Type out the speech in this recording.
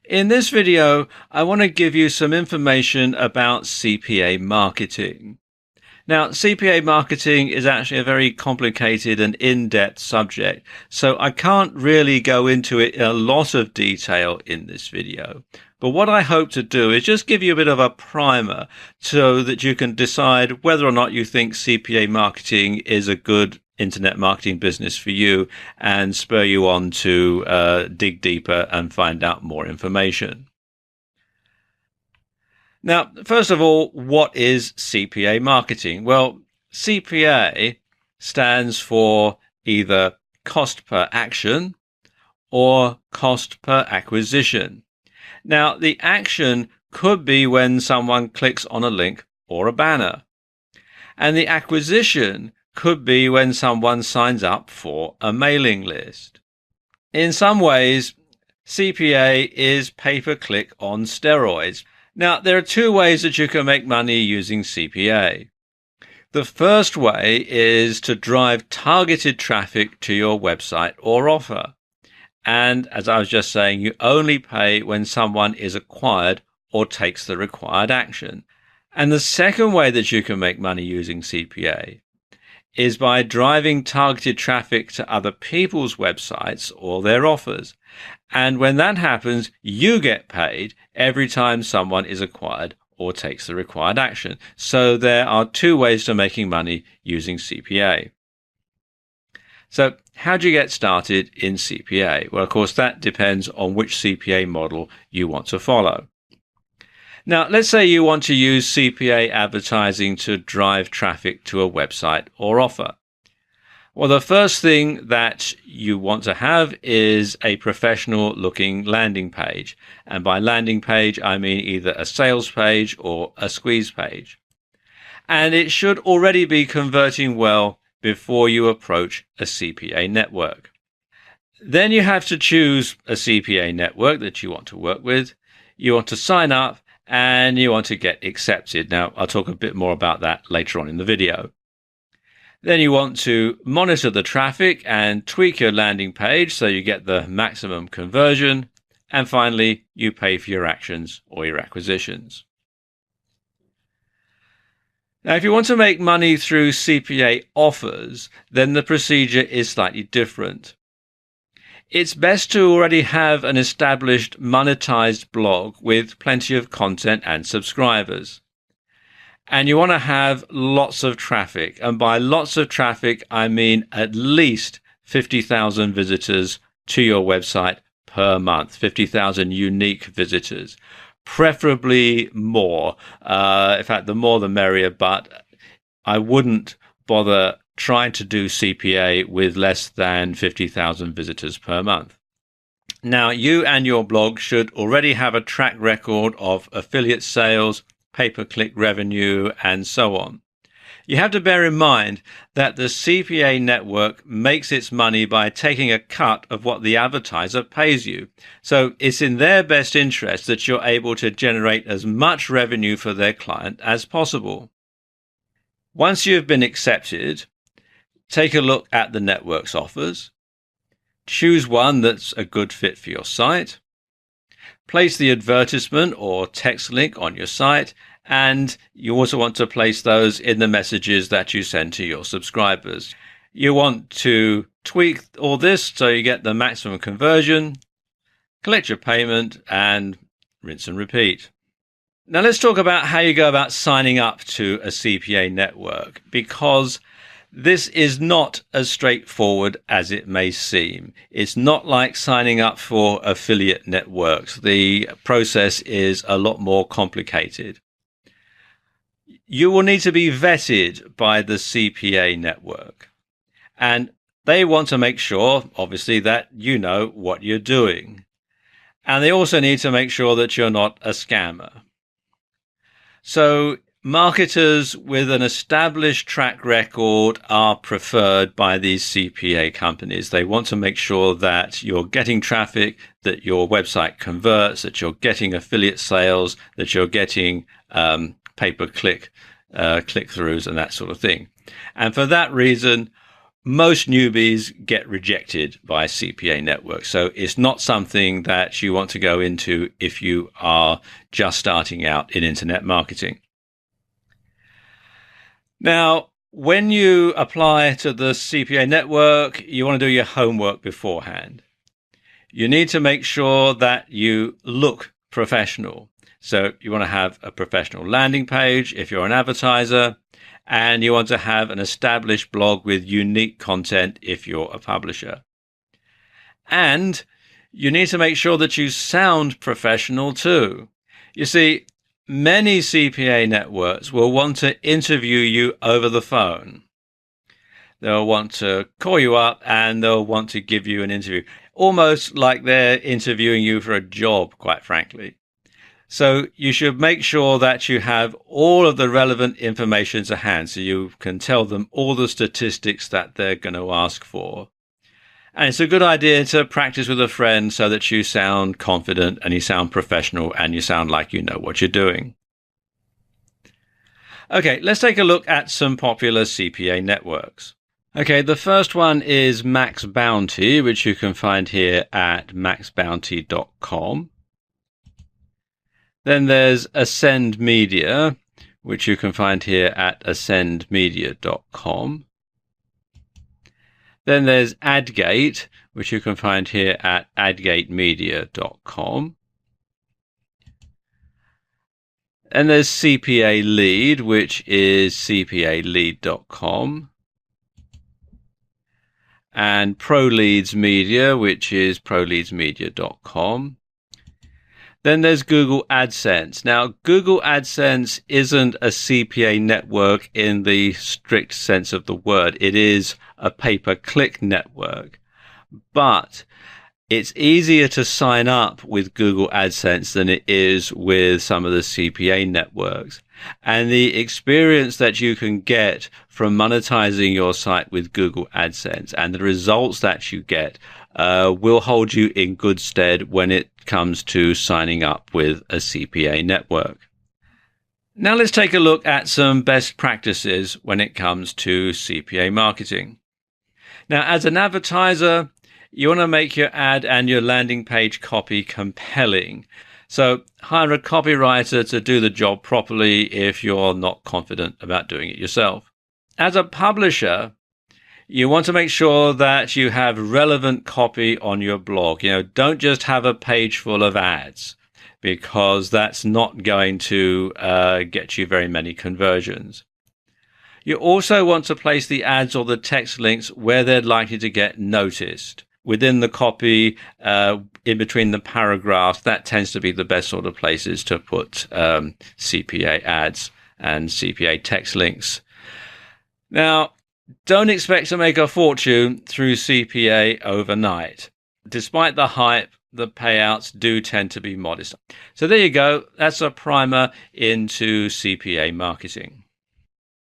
In this video, I want to give you some information about CPA marketing. Now, CPA marketing is actually a very complicated and in-depth subject, so I can't really go into it in a lot of detail in this video. But what I hope to do is just give you a bit of a primer so that you can decide whether or not you think CPA marketing is a good internet marketing business for you and spur you on to dig deeper and find out more information. Now, first of all, what is CPA marketing? Well, CPA stands for either cost per action or cost per acquisition. Now, the action could be when someone clicks on a link or a banner, and the acquisition could be when someone signs up for a mailing list. In some ways, CPA is pay-per-click on steroids. Now, there are two ways that you can make money using CPA. The first way is to drive targeted traffic to your website or offer. And as I was just saying, you only pay when someone is acquired or takes the required action. And the second way that you can make money using CPA is by driving targeted traffic to other people's websites or their offers. And when that happens, you get paid every time someone is acquired or takes the required action. So there are two ways to making money using CPA. So how do you get started in CPA? Well, of course, that depends on which CPA model you want to follow. Now, let's say you want to use CPA advertising to drive traffic to a website or offer. Well, the first thing that you want to have is a professional looking landing page. And by landing page, I mean either a sales page or a squeeze page. And it should already be converting well before you approach a CPA network. Then you have to choose a CPA network that you want to work with. You want to sign up and you want to get accepted. Now, I'll talk a bit more about that later on in the video. Then you want to monitor the traffic and tweak your landing page so you get the maximum conversion. And finally, you pay for your actions or your acquisitions. Now, if you want to make money through CPA offers, then the procedure is slightly different. It's best to already have an established monetized blog with plenty of content and subscribers. And you want to have lots of traffic. And by lots of traffic, I mean at least 50,000 visitors to your website per month, 50,000 unique visitors, preferably more. In fact, the more the merrier, but I wouldn't bother trying to do CPA with less than 50,000 visitors per month. Now, you and your blog should already have a track record of affiliate sales, pay-per-click revenue, and so on. You have to bear in mind that the CPA network makes its money by taking a cut of what the advertiser pays you. So it's in their best interest that you're able to generate as much revenue for their client as possible. Once you've been accepted, take a look at the network's offers. Choose one that's a good fit for your site. Place the advertisement or text link on your site, and you also want to place those in the messages that you send to your subscribers. You want to tweak all this so you get the maximum conversion, collect your payment, and rinse and repeat. Now let's talk about how you go about signing up to a CPA network, because this is not as straightforward as it may seem. It's not like signing up for affiliate networks. The process is a lot more complicated. You will need to be vetted by the CPA network, and they want to make sure, obviously, that you know what you're doing. And they also need to make sure that you're not a scammer. So marketers with an established track record are preferred by these CPA companies. They want to make sure that you're getting traffic, that your website converts, that you're getting affiliate sales, that you're getting pay-per-click click-throughs and that sort of thing. And for that reason, most newbies get rejected by CPA networks. So it's not something that you want to go into if you are just starting out in internet marketing. Now, when you apply to the CPA network, you want to do your homework beforehand. You need to make sure that you look professional. So you want to have a professional landing page if you're an advertiser, and you want to have an established blog with unique content if you're a publisher. And you need to make sure that you sound professional too. You see, many CPA networks will want to interview you over the phone. They'll want to call you up and they'll want to give you an interview, almost like they're interviewing you for a job, quite frankly. So you should make sure that you have all of the relevant information to hand so you can tell them all the statistics that they're going to ask for. And it's a good idea to practice with a friend so that you sound confident and you sound professional and you sound like you know what you're doing. Okay, let's take a look at some popular CPA networks. Okay, the first one is Max Bounty, which you can find here at maxbounty.com. Then there's Ascend Media, which you can find here at ascendmedia.com. Then there's AdGate, which you can find here at adgatemedia.com. And there's CPA Lead, which is cpalead.com. And ProLeads Media, which is proleadsmedia.com. Then there's Google AdSense. Now, Google AdSense isn't a CPA network in the strict sense of the word. It is a pay-per-click network. But it's easier to sign up with Google AdSense than it is with some of the CPA networks. And the experience that you can get from monetizing your site with Google AdSense and the results that you get will hold you in good stead when it comes to signing up with a CPA network. Now let's take a look at some best practices when it comes to CPA marketing. Now, as an advertiser, you want to make your ad and your landing page copy compelling. So hire a copywriter to do the job properly if you're not confident about doing it yourself. As a publisher, you want to make sure that you have relevant copy on your blog. Don't just have a page full of ads, because that's not going to get you very many conversions. You also want to place the ads or the text links where they're likely to get noticed. Within the copy, in between the paragraphs, that tends to be the best sort of places to put CPA ads and CPA text links. Now, don't expect to make a fortune through CPA overnight. Despite the hype, the payouts do tend to be modest. So there you go. That's a primer into CPA marketing.